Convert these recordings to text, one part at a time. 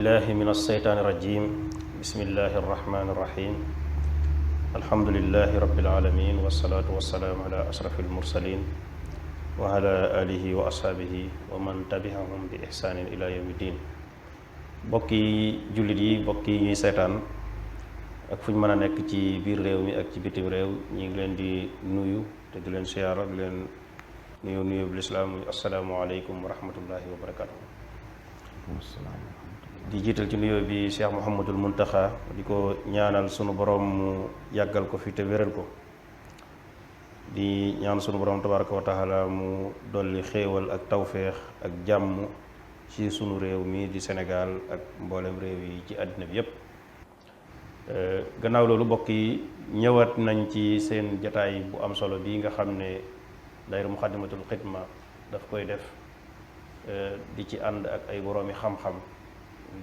billahi min alsheytaani irrajim bismillahi arrahmani irrahim alhamdulilahi rabbil alamin wasalaatu wasalaamu ala ashrafi almursalin wa ala alihi wa ashaabihi wa man tabiahum bi ihsaanin ila yawmi din bokki jullit yi bokki ñuy seetaan ak fu ñu mën a nekk ci biir réew mi ak ci bitim réew ñi ngi leen di nuyu te di leen siyaara di leen nuyu bu lislaam muy asalaamualeykum wa rahmatullahi wa barakatuh. di jiital ci nuyoo bi Cheikh Mouhamadul Muntaxa di ko ñaanal sunu borom mu yàggal ko fi te wéral ko di ñaan sunu borom tabaraka wa taala mu dolli xéewal ak tawféex ak jàmm ci sunu réew mi di Sénégal ak mboolem réew yi ci àddina bi yépp. Gannaaw loolu mbokk yi ñëwaat nañ ci seen jataay bu am solo bii nga xam ne daayira Muxaddamatul Xidma daf koy def di ci ànd ak ay boroomi xam-xam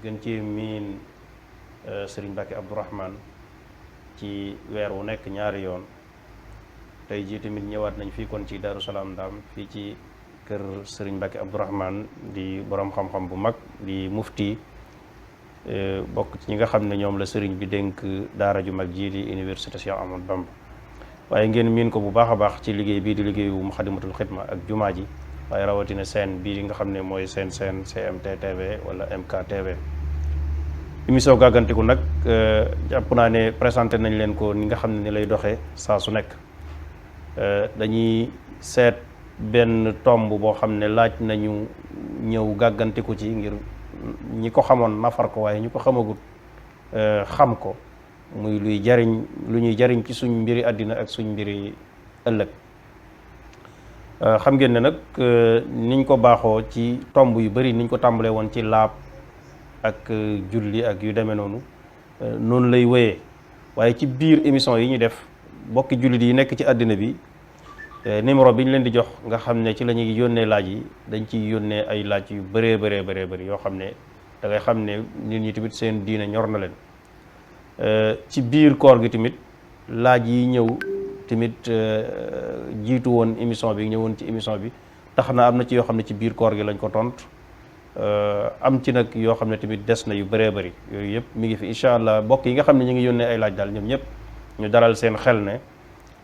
gën ci miin Sëriñ Mbàkke Abdourahman ci weer wu nekk ñaari yoon. tey jii tamit ñëwaat nañ fii kon ci Daaru Salaam Ndaam fii ci kër Sëriñ Mbàkke Abdourahman di boroom xam-xam bu mag di mufti bokk ci ñi nga xam ne ñoom la sëriñ bi dénk daara ju mag jii di université Cheikh Ahmadou Bamba. waaye ngeen miin ko bu baax a baax ci liggéey bii di liggéeyu Muxaddamatul Xidma ak jumaa ji waaye rawatina seen bii nga xam ne mooy seen GMT TV wala MKTV. émission gàggantiku nag jàpp naa ne présenté nañ leen ko ni nga xam ne ni lay doxee saa su nekk. dañuy seet benn tomb boo xam ne laaj nañu ñëw gàggantiku ci ngir ñi ko xamoon nafar ko waaye ñu ko xamagut xam ko muy lu ñuy jariñ ci suñ mbiri àddina ak suñ mbiri ëllëg. xam ngeen ne nag niñ ko baaxoo ci tomb yu bari niñ ko tàmbalee woon ci laab ak julli ak yu demee noonu lay wéyee waaye ci biir émission yi ñu def bokki jullit yi nekk ci àddina bi numéro bi ñu leen di jox nga xam ne ci la ñuy yónnee laaj yi dañ ciy yónnee ay laaj yu bëree bëri yoo xam ne da ngay xam ne nit ñi tamit seen diine ñor na leen. ci biir koor gi tamit laaj yi ñëw tamit jiitu woon émission bi ñëwoon ci émission bi tax na am na ci yoo xam ne ci biir koor gi lañ ko tontu am ci nag yoo xam ne tamit des na yu bëree bëri yooyu yëpp mi ngi fi incha allah bokk yi nga xam ne ñu ngi yónnee ay laaj daal ñoom ñëpp ñu dalal seen xel ne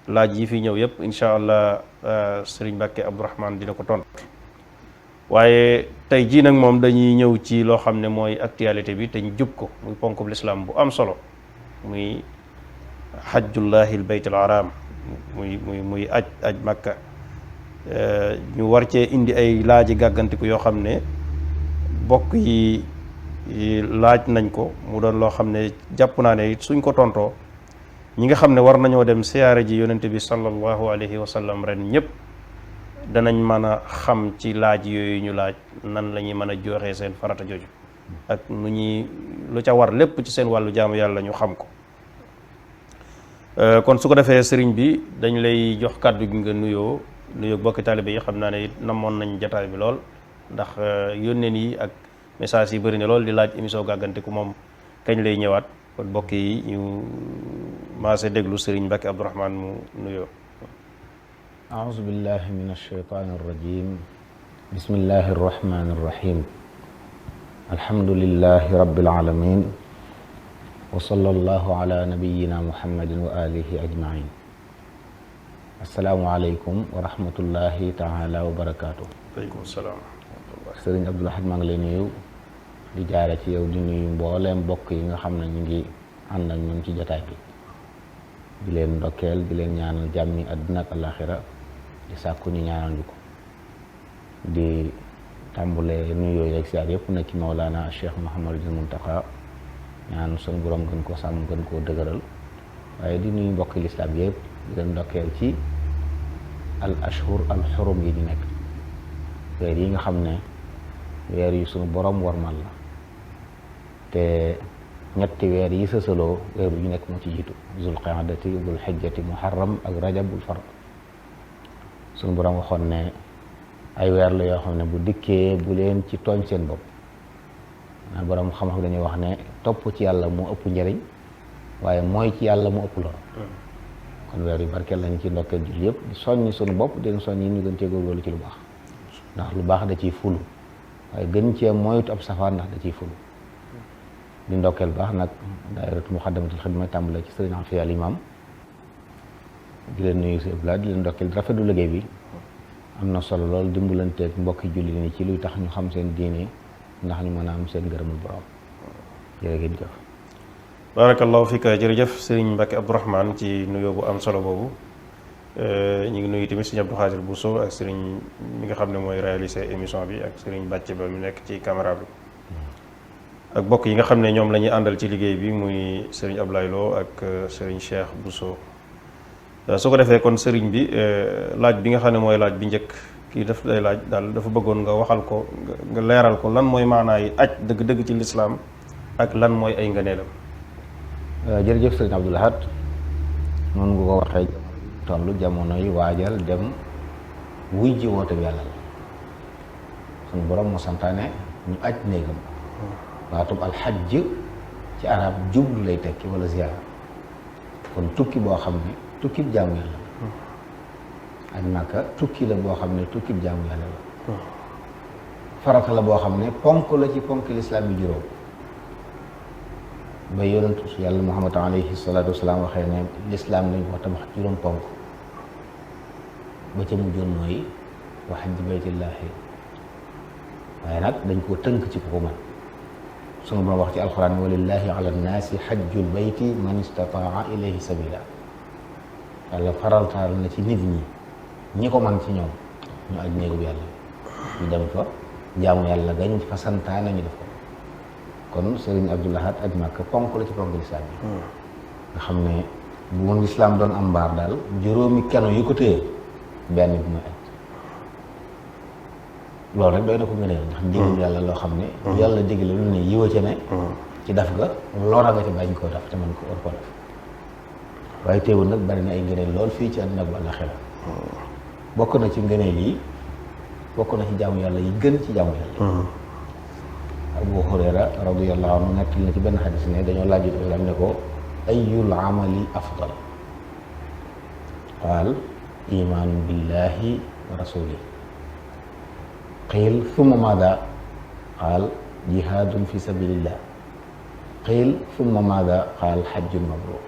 laaj yi fi ñëw yëpp incha allah Sëriñ Mbàkke Abdourahman dina ko tontu. waaye tey jii nag moom dañuy ñëw ci loo xam ne mooy actualité bi te ñu jub ko muy ponkub lislaam bu am solo muy xajjullahi l bayt al haram muy aj Makka. ñu war cee indi ay laaji gàggantiku yoo xam ne bokk yi laaj nañ ko mu doon loo xam ne jàpp naa ne suñ ko tontoo ñi nga xam ne war nañoo dem siyaare ji yonente bi sallallahu alayhi wa sallam ren ñëpp danañ mën a xam ci laaj yooyu ñu laaj nan la ñuy mën a joxe seen farata jooju ak lu ca war lépp ci seen wàllu jaamu yàlla ñu xam ko. kon su ko defee sëriñ bi dañ lay jox kàddu gi nga nuyoo bokki taalibe yi xam naa ne it namoon nañ jataay bi lool ndax yónneen yi ak message yi bëri na lool di laaj émission gàggantiku moom kañ lay ñëwaat kon bokk yi ñu maase déglu sëriñ Mbàkke Abdourahman mu nuyoo. aouzu billahi min alsheytaani arrajim bismillahi arrahmani arrahim alhamdulillahi rabbil alamin wa sallallahu ala nabiyyina muhammadin wa alihi ajmain. asalaamualeykum wa rahmatullahi taala wa barakaatu. waaleykum salaam. sëriñ Abdul Ahad maa ngi lay nuyu di jaare ci yow di nuyu mbooleem mbokk yi nga xam ne ñu ngi ànd ak ñun ci jotaay bi di leen ndokkeel di leen ñaanal jàmmi àddina ak alaxira di sàkku ñu ñaanal ñu ko di tàmbule nuyoo yeeg siyaar yëpp na ci Mawlana Cheikh Mouhamadul Muntaxa ñaan sunu borom gën koo sàmm gën koo dëgëral waaye di nuyu mbokki lislaam yëpp di leen ndokkeel ci al ashhur al xurum yi ñu nekk weer yi nga xam ne weer yu sunu borom warmal la te ñetti weer yi sësaloo weer bu ñu nekk moo ci jiitu zul qaadati zul xijjati muharram ak rajabul fard sunu borom waxoon ne ay weer la yoo xam ne bu dikkee bu leen ci tooñ seen bopp na borom xam-xam dañuy wax ne topp ci yàlla moo ëpp njëriñ waaye mooy ci yàlla mu ëpp lor kon weer yu barkeel lañ ci ndokkeel jul yëpp di soññi sunu bopp di leen soññi ñu gën cee góorgóorlu ci lu baax ndax lu baax da ciy fulu waaye gën cee moytu ab safaan ndax da ciy fulu di ndokkeel baax nag daayiratu Muxaddamatul Xidma tàmbale ci sëriñ Afiya al imam di leen nuyu si Abdoulaye di leen ndokkeel di rafetlu liggéey bi am na solo lool dimbalanteeg mbokki julli ni ci luy tax ñu xam seen diine ndax ñu mën a am seen ngërëmul borom jërëjëf. barakallahu fika jërëjëf sëriñ Mbacke Abdourahmane ci nuyoo bu am solo boobu ñu ngi nuyu tamit sëriñ Abdou Khadir Bousso ak sëriñ mi nga xam ne mooy réaliser émission bi ak sëriñ Bàcc ba mu nekk ci caméra bi ak bokk yi nga xam ne ñoom la ñuy àndal ci liggéey bi muy sëriñ Ablaye Lo ak sëriñ Cheikh Bousso su ko defee kon sëriñ bi laaj bi nga xam ne mooy laaj bi njëkk kii daf lay laaj daal dafa bëggoon nga waxal ko nga leeral ko lan mooy maanaay aj dëgg-dëgg ci lislaam ak lan mooy ay ngëneelam. jërëjëf sëriñ Abdou Lahad noonu nga ko waxee toll jamono yi waajal dem wuy ji woote bi yàlla la suñu borom mu santaane ñu aj néegam baatub alxajj ci arab jublu lay tekki wala ziyaara kon tukki boo xam ne tukkib jaamu yàlla la aj Màkka tukki la boo xam ne tukkib jaamu yàlla la farata la boo xam ne ponk la ci ponk lislaam yi juróom ba yonentu yàlla Muhammad alayhi salaatu wasalaam waxee ne lislaam lañ ko tabax juróom ponk ba ca mujjoon mooy wa hajji baytillaahi waaye nag dañ koo tënk ci ko man sunu Boroom wax ci alxuraan walillahi ala nnaasi hajjul bayti man istataa ilayhi sabila yàlla faraltaal na ci nit ñi ko man ci ñoom ñu aj néegub yàlla ñu dem fa jaamu yàlla gañ fa santaane ñu def ko kon sëriñ Abdou Lahad aj Màkka ponk la ci ponk lislaam yi nga xam ne bu mun lislaam doon am mbaar daal juróomi keno yu ko téye benn bi mooy aj loolu rek doy na ko ngëneel ndax ndigal yàlla loo xam ne yàlla digle lu ne yiwa ca ne ci def ga lora nga ci bañ koo def te mën ko war koo def waaye teewul nag bari na ay ngëneel lool fii ci àddina bu àllaxira bokk na ci ngëneel yi bokk na ci jaamu yàlla yi gën ci jaamu yàlla Abu Hurayra radiyallahu anhu nekk na ci benn xadis ne dañoo laaj islam ne ko ayul amali afdal qaal imaanu billahi wa rasuli qiil thumma maada qaal jihaadun fi sabilillah qiil thumma maada qaal xajjun mabrur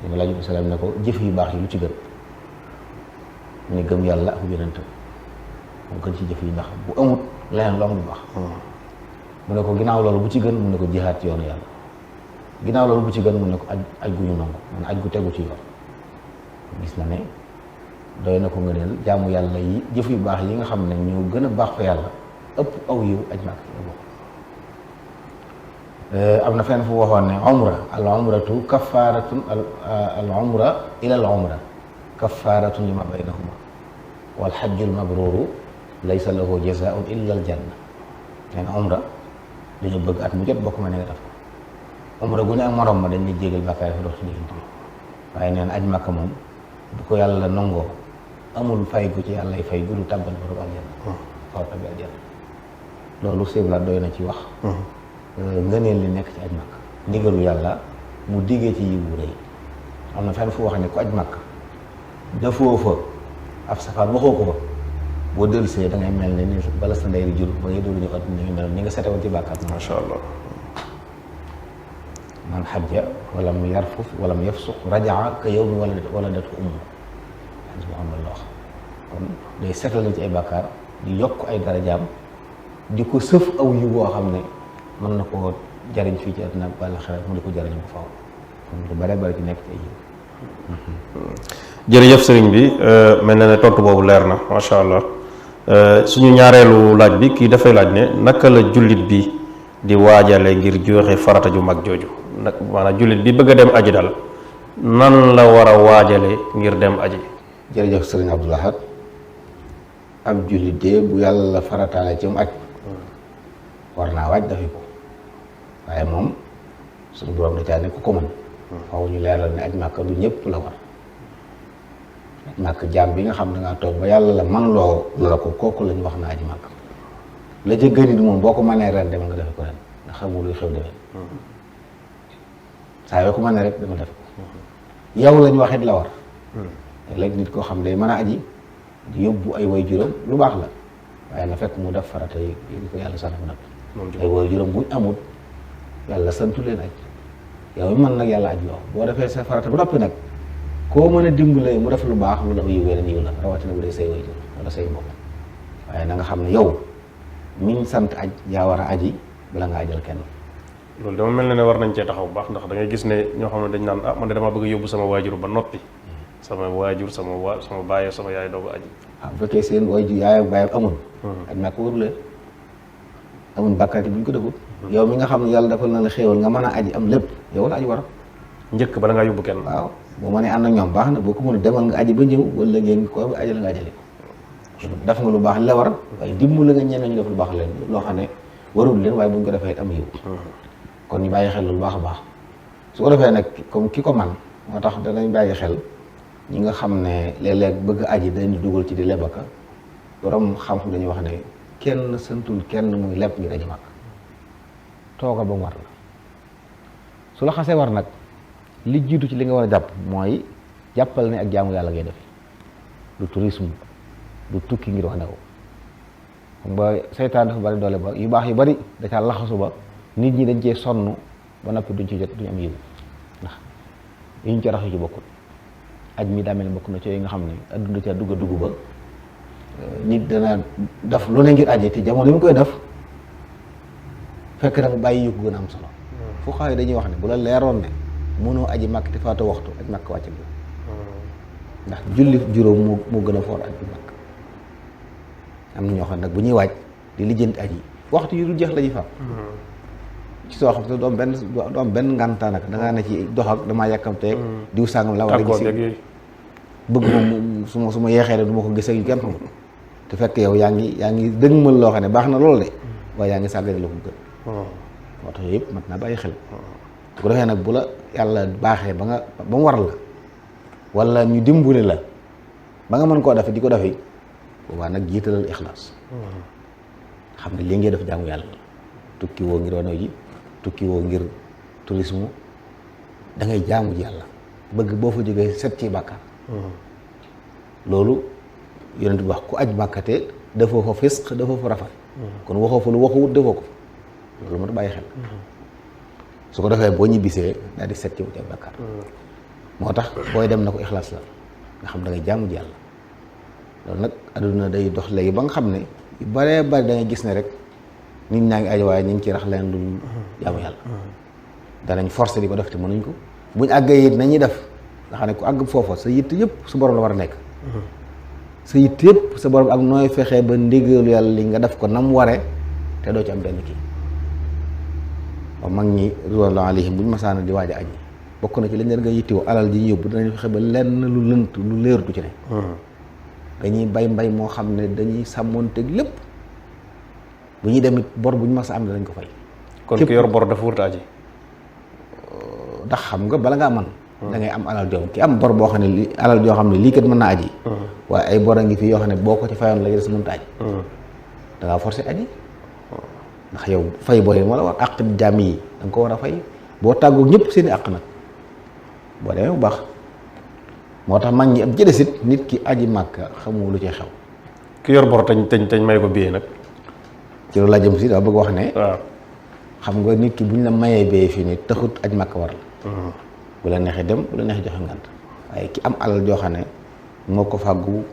dañoo laaj islam ne ko jëf yu baax yi lu ci gën mu ne gëm yàlla ak yonentam moo gën ci jëf yi ndax bu amut leneen lu am lu baax mu ne ko ginnaaw loolu bu ci gën mu ne ko jihaad ci yoonu yàlla ginnaaw loolu bu ci gën mu ne ko aj gu ñu nangu man aj gu tegu ci yoon gis na ne doy na ko ngëneel jaamu yàlla yi jëf yu baax yi nga xam ne ñoo gën a baax fa yàlla ëpp aw yiw aj Màkka la bokk am na fenn fu waxoon ne umra al umratu kafaaratun al umra ila al umra kafaaratun lima baynahuma wal hajjul mabruru laysa lahu jazaa'un illa al janna nee na umra dañu bëgg at mu jot bokk ma ne nga def ko umra gu ne ak morom ma dañ ne jégal bàkkaar fa dox ci diggante bi waaye nee na aj Màkka moom bu ko yàlla nangoo amul fay gu ci yàlla fay gu du tàbbal borom aljanna faw tabbi aljanna loolu sébla doy na ci wax ngëneel li nekk ci aj Màkka ndigalu yàlla mu diggee ci yiwu rëy am na fenn fu wax ne ku aj Màkka dafoo fa ab safaan waxoo ko fa boo dellusee da ngay mel ne ni bala sa ndey di jur ba ngay dóoru ñu àdduna ngi mel ni nga setewoon ci bàkkaar masha Allah man xajja walam yarfuf walam yafsuq rajaa ka yawmi waladatu ummu xadis boo xam ne la wax kon day setal na ci ay bàkkaar di yokk ay darajaam di ko sëf aw yu boo xam ne mën na koo jariñ fii ci àdduna bàlla xel mu di ko jariñ bu faaw kon lu bare bare ci nekk ci ay yiw jërëjëf sëriñ bi mel na ne tontu boobu leer na macha allah suñu ñaareelu laaj bi kii dafay laaj ne naka la jullit bi di waajale ngir joxe farata ju mag jooju nag maanaam jullit bi bëgg a dem aji dal nan la war a waajale ngir dem aji. jërëjëf sëriñ Abdou Lahad ab jullit de bu yàlla farataale ci mu aj war naa waaj dafi ko waaye moom suñu borom da caa ne ku ko mën faaw ñu leeral ne aj Màkka du ñëpp la war aj Màkka jaam bi nga xam ne ngaa toog ba yàlla la man loo la ko kooku la ñu wax na aji Màkka la ca gën it moom boo ko mënee ren demal nga defe ko ren ndax xamul luy xew déwén saa yoo ko mënee rek dama def ko yow lañ wax it la war léegi nit koo xam day mën a aji di yóbbu ay way juróom lu baax la waaye na fekk mu def farata yi di ko yàlla sant nag ay way juróom buñ amut yàlla santu leen aj yow man nag yàlla aj loo boo defee sa farata ba noppi nag koo mën a dimbale mu def lu baax lu la yiw weneen yiw la rawatina bu dee say waajur wala say mbokk waaye na nga xam ne yow miñ sant aj yaa war a aji bala nga ajal kenn. loolu dama mel ne war nañ cee taxaw bu baax ndax da ngay gis ne ñoo xam ne dañ naan man de damaa bëgg a yóbbu sama waajur ba noppi sama waajur sama baay sama yaay doo ko aji. bu fekkee seen waajur yaay ak baay amul. aj naa ko waru leen amul bàkkaar bu ñu ko defut. yow mi nga xam ne yàlla defal na la xéewal nga mën a aji am lépp yow la aji war a. njëkk bala ngaa yóbbu kenn. waaw boo mënee ànd ak ñoom baax na boo ko mën a demal nga aji ba ñëw wala ngeen ko ajal nga ajale def nga lu baax li la war waaye dimbali nga ñeneen ñu def lu baax leen loo xam ne warul leen waaye bu ñu ko defee it am yiw kon ñu bàyyi xel lu baax a baax su ko defee nag comme ki ko man moo tax danañ bàyyi xel ñi nga xam ne léeg-léeg bëgg aji dañu dugal ci di lebaka borom xam-xam dañuy wax ne kenn santul kenn muy leb ngir aji mag toogal ba mu war la su la xasee war nag li jiitu ci li nga war a jàpp mooy jàppal ne ak jaamu yàlla ngay def du tourisme du tukki ngir wax ne ko xam nga seytaan dafa bari doole ba yu baax yu bari da caa laxasu ba nit ñi dañ cee sonn ba noppi duñ ci jot duñ am yiw ndax yi ñu ci rax yu ci bokkul aj mi daa mel ne bokk na ci yi nga xam ne adduna ca dugg ba nit dana def lu ne ngir aji te jamono yi mu koy def fekk nag bàyyi yu ko gën a am solo fu xaay dañuy wax ne bu la leeroon ne mënoo aji màkk te faatu waxtu aj màkk wàcc bi ndax julli juróom moo gën a foor aj bi màkk am na ñoo xam nag bu ñuy waaj di lijjanti aj yi waxtu yu dul jeex la ñuy fam ci soo xam te du am benn ngàntaan nag da ngaa ne ci dox ak damaa yàkkamtee diw sàngam la war a gis bëgg moom su ma yeexee ne du ma ko gis ak yu kenn xamul te fekk yow yaa ngi dëgmal loo xam ne baax na loolu de waaye yaa ngi sàggane la ko gën moo tax yëpp mat naa bàyyi xel su ko defee nag bu la yàlla baaxee ba mu war la wala ñu dimbali la ba nga mën koo defe di ko defe boobaa nag jiitalal ixlaas xam ne lii ngay def jaamu yàlla tukki woo ngir wane ji tukki woo ngir tourisme da ngay jaamu ji yàlla bëgg boo fa jógee set ci bàkkaar loolu yonent bi wax ku aj màkkate defoo fa fisq defoo fa rafet kon waxoo fa lu waxuwut defoo ko fa loolu moo tax bàyyi xel su ko defee boo ñibbisee daal di set ci ay bàkkaar moo tax booy dem na ko ixlaas la nga xam da ngay jaamu ji yàlla loolu nag adduna day dox léegi ba nga xam ne yu baree bari da ngay gis ne rek nit ñaa ngi aj waaye ñu ngi ci rax leen lu jaamu yàlla danañ forcé di ko def te mënuñ ko buñ àggee it nañuy def nga xam ne ku àgg foofa sa yitt yëpp su borom la war a nekk sa yitt yëpp sa borom ak nooy fexee ba ndigalu yàlla li nga def ko nam waree te doo ci am benn kii waaw mag ñi ridwanullahi alayhim buñ masaana di waaj a aji bokk na ci lañ leen nga yittewoo alal ji ñu yóbbu danañ fexe ba lenn lu lënt lu leertu ci ne dañuy mbay moo xam ne dañuy sàmmoonteeg lépp bu ñuy dem it bor bu ñu mas a am dañ ko fay. kon ki yor bor dafa wut aji. ndax xam nga bala ngaa man da ngay am alal joom ki am bor boo xam ne li alal joo xam ne lii kat mën naa aji. waaye ay bor a ngi fi yoo xam ne boo ko ci fayoon la des mënut a aji. da ngaa forcé aji. ndax yow fay bor yi moo la war àq jaam yi da nga ko war a fay boo tàggoog ñëpp seen i àq nag boo demee bu baax. moo tax mag ñi ab jëdesit nit ki aji màkka xamu lu ci xew. ki yor bor tañ may ko biyee nag. ci loolu laa jëm si daa bëgg wax ne. waaw xam nga nit ki buñ la mayee biyee fii nii taxut aj màkka war la. bu la neexee dem bu la neexee joxe ngant waaye ki am alal joo xam ne moo ko fàggu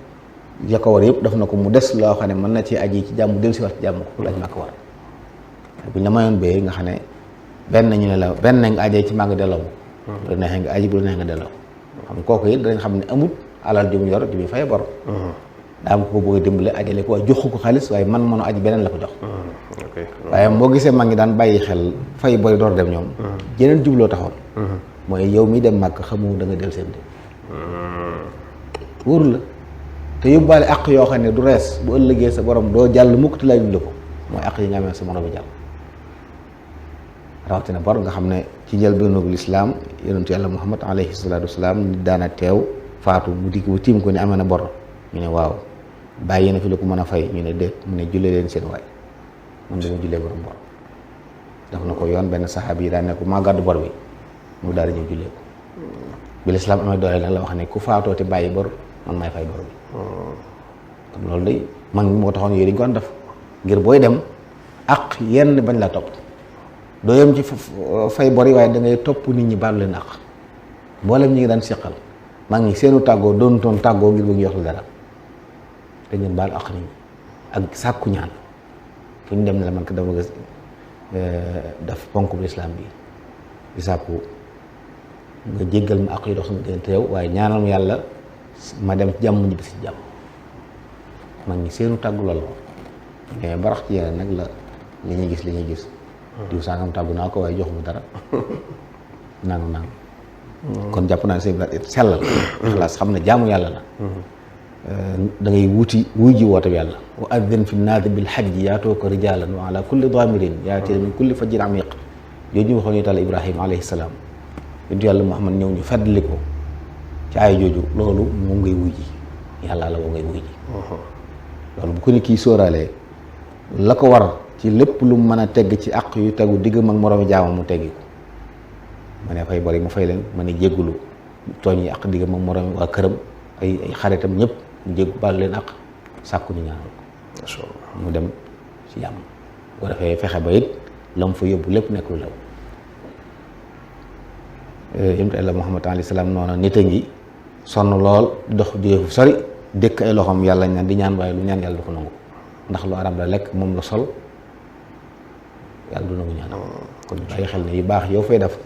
ya ko war yëpp def na ko mu des loo xam ne mën na ci aji ci jàmm del si wax ci jàmm ko aj màkka war buñ la mayoon biyee nga xam ne benn ñu ne la benn nga ajee ci màgg delloo bu la neexee nga aji bu la neexee nga delloo xam nga kooku it dañ xam ne amut alal ju mu yor ju muy fay bor daa am ko bëgg a dimbale ajale ko waaye joxu ko xaalis waaye man mënu aji beneen la ko jox waaye moo gisee mag ngi daan bàyyi xel fay bori door dem ñoom jeneen jubloo taxoon mooy yow mi dem màkk xamu da nga del seen dem wóoru la te yóbbaale àq yoo xam ne du rees bu ëllëgee sa borom doo jàll mukk te laaj la ko mooy àq yi nga amee sa moroom bi jàll rawatina bor nga xam ne ci njëlbéenu lislaam yonentu yàlla muhammad alayhi salaatu wasalaam nit daana teew faatu mu dikk ba tiim ko ne amee na bor ñu ne waaw bàyyi na fi la ko mën a fay ñu ne déet mu ne jullee leen seen waay man dama jullee borom bor daf na ko yoon benn saxaabi yi daan ne ko maa gàddu bor bi mu daal di ñëw jullee ko bi lislaam amee doole nag la wax ne ku faatoo te bàyyi bor man maay fay bor bi kon loolu day man moo taxoon yooyu dañ ko def ngir booy dem ak yenn bañ la topp doo yem ci fay bor yi waaye da ngay topp nit ñi baalu leen àq mboolem ñi ngi daan seqal mag ñi seenu tàggoo doon toon tàggoo ngir bëgg yox la dara dañ leen baal àq nit ñi ak sàkku ñaan fu ñu dem ne la man ko dama gis daf ponk bu lislaam bi di sàkku nga jéggal ma àq yi dox sama diggante yow waaye ñaanal ma yàlla ma dem ci jàmm ñibbi si jàmm mag ñi seenu tàggu lool mais barax ci yàlla nag la li ñuy gis diw sangam tàggu naa ko waaye jox mu dara naan kon jàpp naa ne sëñ bi sellal xalaas xam ne jaamu yàlla la da ngay wuy ji woote bi yàlla wa addin fi naadi bil hajji yaatoo ko rijalan wa ala kulli daamirin yaati min kulli fajjin amiq jooju waxoon ñu taal Ibrahima alayhi salaam yontu yàlla Muhammad ñëw ñu feddali ko ci ay jooju loolu moom ngay wuy ji yàlla la woo ngay wuy ji loolu bu ko ni kii sóoraalee la ko war ci lépp lu mën a tegg ci àq yu tegu diggam ak moroomi jaamam mu teggi ko ma ne fay bari mu fay leen ma ne jéggulu tooñ yi àq diggam ak moroomi waa këram ay xaritam ñëpp mu jéggu baal leen àq sàkku ñu ñaanal ko mu dem ci jàmm bu defee fexe ba it la mu fa yóbbu lépp nekk lu lew yonent Yàlla Muhammad alayhi salaam noonu nit a ngi sonn lool dox jóge fu sori dëkk ay loxoom yàlla ñaan di ñaan waaye lu ñaan yàlla du ko nangu ndax lu arab la lekk moom la sol yàlla du nangu ñaan kon bàyyi xel ne yu baax yow fay def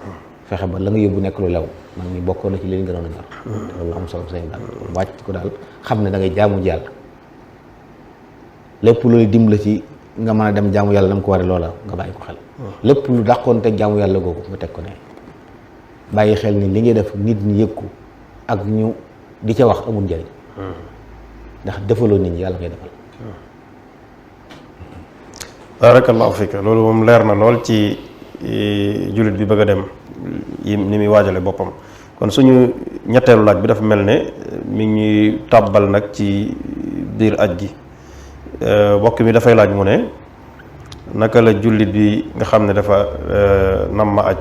fexe ba la nga yóbbu nekk lu lew man mi bokkoon na ci leen gënoon a ñor loolu am solo sëñ daal wàcc ko daal xam ne da ngay jaamu ji yàlla lépp loolu dimbali ci nga mën a dem jaamu yàlla na mu ko waree loola nga bàyyi ko xel lépp lu dàqoon teg jaamu yàlla googu nga teg ko ne bàyyi xel ni li ngay def nit ñi yëg ko ak ñu di ca wax amul njëriñ ndax defaloo nit ñi yàlla ngay defal barakallahu fika loolu moom leer na lool ci jullit bi bëgg a dem yi ni muy waajale boppam kon suñu ñetteelu laaj bi dafa mel ne mi ngi tàbbal nag ci biir aj gi bokk mi dafay laaj mu ne naka la jullit bi nga xam ne dafa nam ma aj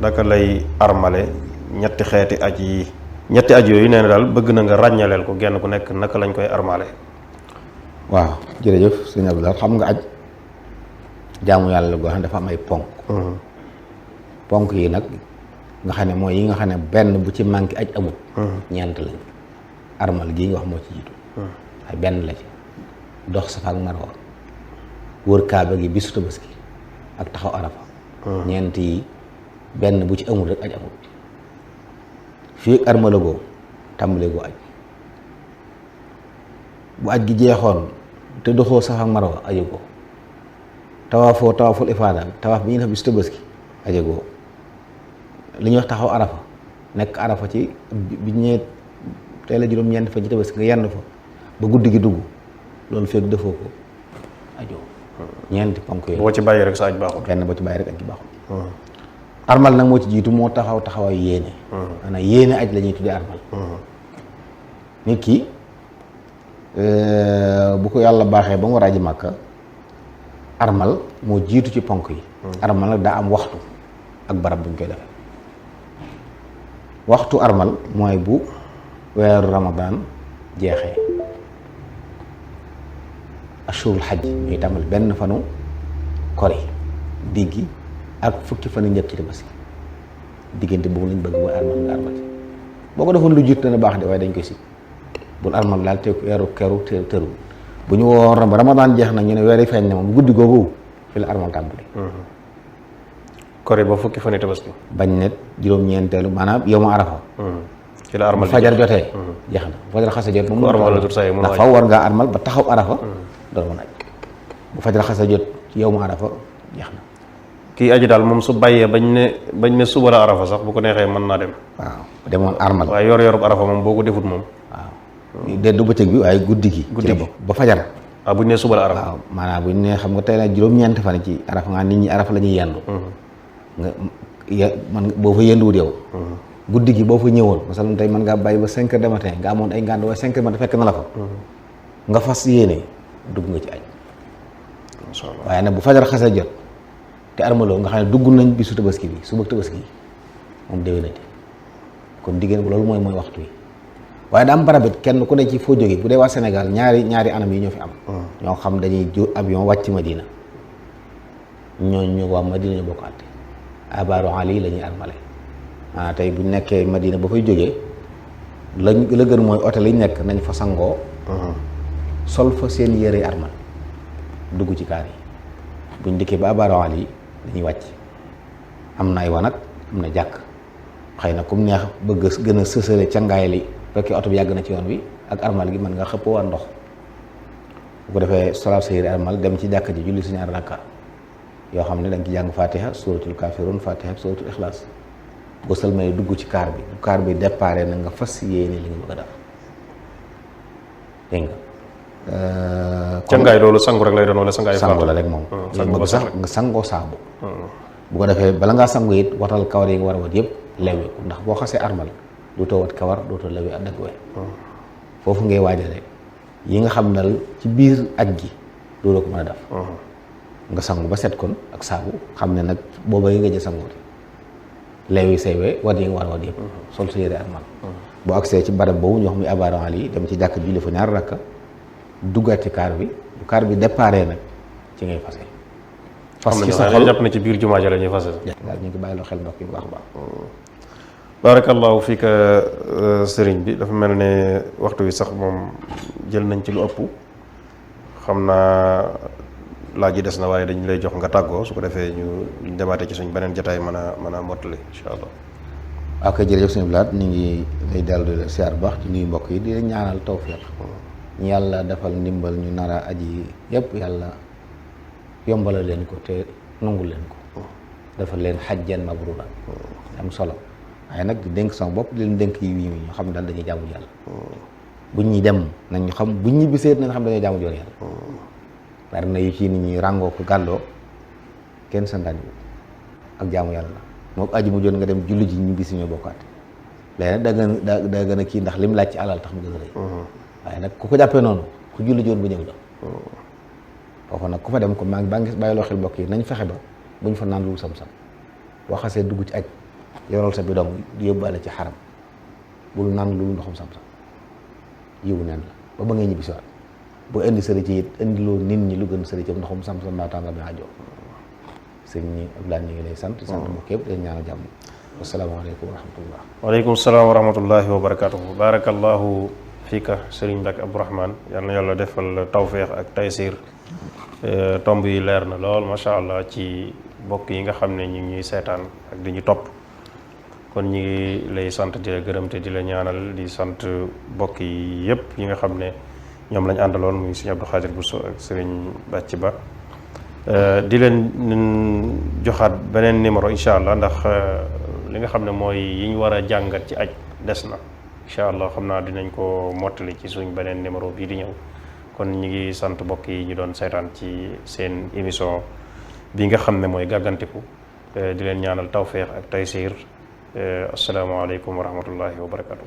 naka lay armale ñetti xeeti aj yi ñetti aj yooyu nee na daal bëgg na nga ràññaleel ko genn ku nekk naka lañ koy armale waaw jërëjëf sëñ Abdoulaye xam nga aj jaamu yàlla goo xam ne dafa am ay ponk ponk yi nag nga xam ne mooy yi nga xam ne benn bu ci manqué aj amut ñeent lañ armal gii nga wax moo ci jiitu ay benn la ci dox Safa ak Marwa wër Kaaba gi bisu Tabaski ak taxaw Arafa ñeent yi benn bu ci amul rek aj amut fii ak armala goo tàmbalee goo aj bu aj gi jeexoon te doxoo Safa ak Marwa aje goo tawaaful ifaada tawaaf bi ñuy def bisu Tabaski aje goo li ñuy wax taxaw Arafa nekk Arafa ci bi ñëwee tey la juróom-ñeent fa ci Tabaski nga yenn fa ba guddi gi dugg loolu fekk defoo ko ajoo ñeenti ponk yooyu boo ci bàyyi rek sa aj baaxul benn boo ci bàyyi rek aj gi baaxul armal nag moo ci jiitu moo taxawaay yéene maanaam yéene aj la ñuy tuddee armal nit ki bu ko yàlla baaxee ba mu war a aji Màkka armal moo jiitu ci ponk yi armal nag daa am waxtu ak barab bu ñu koy defee waxtu armal mooy bu weeru Ramadan jeexee ashurul xaj ñuy tàmbali benn fanu kori diggi ak fukki fan yu njëkk ci Tabaski diggante boobu lañ bëgg mooy armal nga armal ci boo ko defoon lu jiitu dana baax de waaye dañ koy si bul armal daal te weeru keru tëru bu ñu woor Ramadan jeex na ñu ne weer yi feeñ ne moom guddi googu fi la armal tàmbali kori ba fukki fan yu Tabaski bañ ne juróom-ñeenteelu maanaam yow ma Arafa ci la armal bu fajar jotee jeex na bu fajar xasa jot moom ndax faw war ngaa armal ba taxaw Arafa door mën a aj bu fajar xasa jot ci yow ma Arafa jeex na kii aji daal moom su bàyyee bañ ne suba la Arafa sax bu ko neexee mën naa dem waaw demoon armal waaye yor Arafa moom boo ko defut moom waaw de du bëccëg bi waaye guddi gi ba fajar waaw buñ ne suba la Arafa waaw maanaam buñ ne xam nga tey la juróom-ñeenti fan ci Arafa nga nit ñi Arafa la ñuy yendu nga man boo fa yenduwut yow guddi gi boo fa ñëwoon masalan tey mën ngaa bàyyi ba 5 heures du matin nga amoon ay ngànd waaye 5 heures du matin fekk na la fa nga fas yéene dugg nga ci aj waaye nag bu fajar xasee jot te armaloo nga xam ne dugg nañ bisu Tabaski bi suba Tabaski bi moom déwénati kon diggéen bu loolu mooy waxtu yi waaye daa am barabit kenn ku ne ci foo jógee bu dee waa Sénégal ñaari anam yi ñoo fi am ñoo xam dañuy jóg avion wàcc Madina ñooñu waa Madina ñu bokk àtte abaaru ali la ñuy armale. Tey bu nekkee Madina ba fay jógee la gën mooy hôtel yi nekk nañ fa sangoo sol fa seen yére armal dugg ci kaar yi buñ dikkee ba abaaru ali dañuy wàcc. am na ay wanag am na jàkk xëy na kum neex bëgg gën a sësale cangaay li fekkee oto bi yàgg na ci yoon wi ak armal gi mën nga xëppoo waa ndox bu ko defee solal sa yére armal dem ci jàkk ji julli si ñaar rakka yoo xam ne dañ ci jàng fatiha suratul kafirun fatiha suratul ixlaas boo sëlmay dugg ci kaar bi bu kaar bi déparé na nga fas yéene li nga bëgg a def dégg nga cangaay loolu sangu rek lay doon wala sangaay sangu la rek moom léegi bëgg sax nga sangoo saabu bu ko defee bala ngaa sangu it watal kawar yi nga war a wat yëpp leweeku ndax boo xasee armal dootoo wat kawar dootoo lewe ak dëgg we foofu ngay waajale yi nga xam ne ci biir aj gi dootoo ko mën a def nga sangu ba set kon ak saabu xam ne nag booba yi nga jë sangooti leewi say we wat yi nga war a wat yëpp sol sa yére armal boo agsee ci barab boobu ñu wax muy abaran yi dem ci jàkk julli fa ñaar rakka duggaat ci kaar bi bu kaar bi déparé nag ci ngay fase fas ci sa xol jàpp na ci biir jumaa ja la ñuy fase daal ñu ngi bàyyi loo xel mbokk yi bu baax a baax barakallahu fiika sëriñ bi dafa mel ne waxtu wi sax moom jël nañ ci lu ëpp xam naa laaj yi des na waaye dañu lay jox nga tàggoo su ko defee ñu demaatee ci suñ beneen jotaay mën a mottali incha allah. waaw kay jërëjëf suñu blaat ñu ngi lay dellu di la siyaar bu baax ci nuyu mbokk yi di leen ñaanal tawfiq ñu yàlla defal ndimbal ñu nar a aji yëpp yàlla yombala leen ko te nangul leen ko defal leen xajjan mabrura am solo waaye nag di dénk sama bopp di leen dénk yi wii ñu xam daal dañuy jaamu yàlla buñ ñi dem nañ ñu xam buñ ñi biseet nañ xam dañuy jaamu joon yàlla bari na yu ci nit ñi ràngoo ko gàlloo kenn santaani ak jaamu yàlla moom aji mu joon nga dem julli ji ñu bisi ñoo bokkaat léegi nag da gën a kii ndax lim laaj ci alal tax mu gën a rëy waaye nag ku ko jàppee noonu ku julli joon bu ñëw da foofu nag ku fa dem ko maa ngi bàyyi loo xel mbokk yi nañ fexe ba buñ fa naan lu sam-sam boo xasee dugg ci aj yoral sa bidon di yóbbaale ci xaram bul naan lu ndoxum sam-sam yiwu neen la ba ngay ñibbi si waat boo indi sëri ci it indi loo nit ñi lu gën sëri ci ndoxum sam-sam naa tànga bi ajoo sëñ ñi Abdoulaye ñu ngi lay sant mbokk yëpp dañ ñaanal jàmm wasalaamaaleykum wa rahmatullah waaleykum salaam wa rahmatullahi wa barakatuhu barakallahu fiika sëriñ Mbacke Abdourahmane yal na yàlla defal tawféex ak taysir tomb yi leer na lool macha allah ci bokk yi nga xam ne ñu ngi ñuy seetaan ak di ñu topp kon ñi ngi lay sant di la gërëm te di la ñaanal di sant bokk yi yëpp yi nga xam ne ñoom lañ àndaloon muy sëriñ Abdou Khadir Bousso ak sëriñ Bàcc Ba di leen joxaat beneen numéro incha allah ndax li nga xam ne mooy yi ñu war a jàngat ci aj des na incha allah xam naa dinañ ko mottali ci suñ beneen numéro bii di ñëw kon ñi ngi sant mbokk yi ñu doon seetaan ci seen émission bi nga xam ne mooy gàggantiku di leen ñaanal tawféex ak taysiir asalaamaaleykum wa rahmatullahi wa barakatu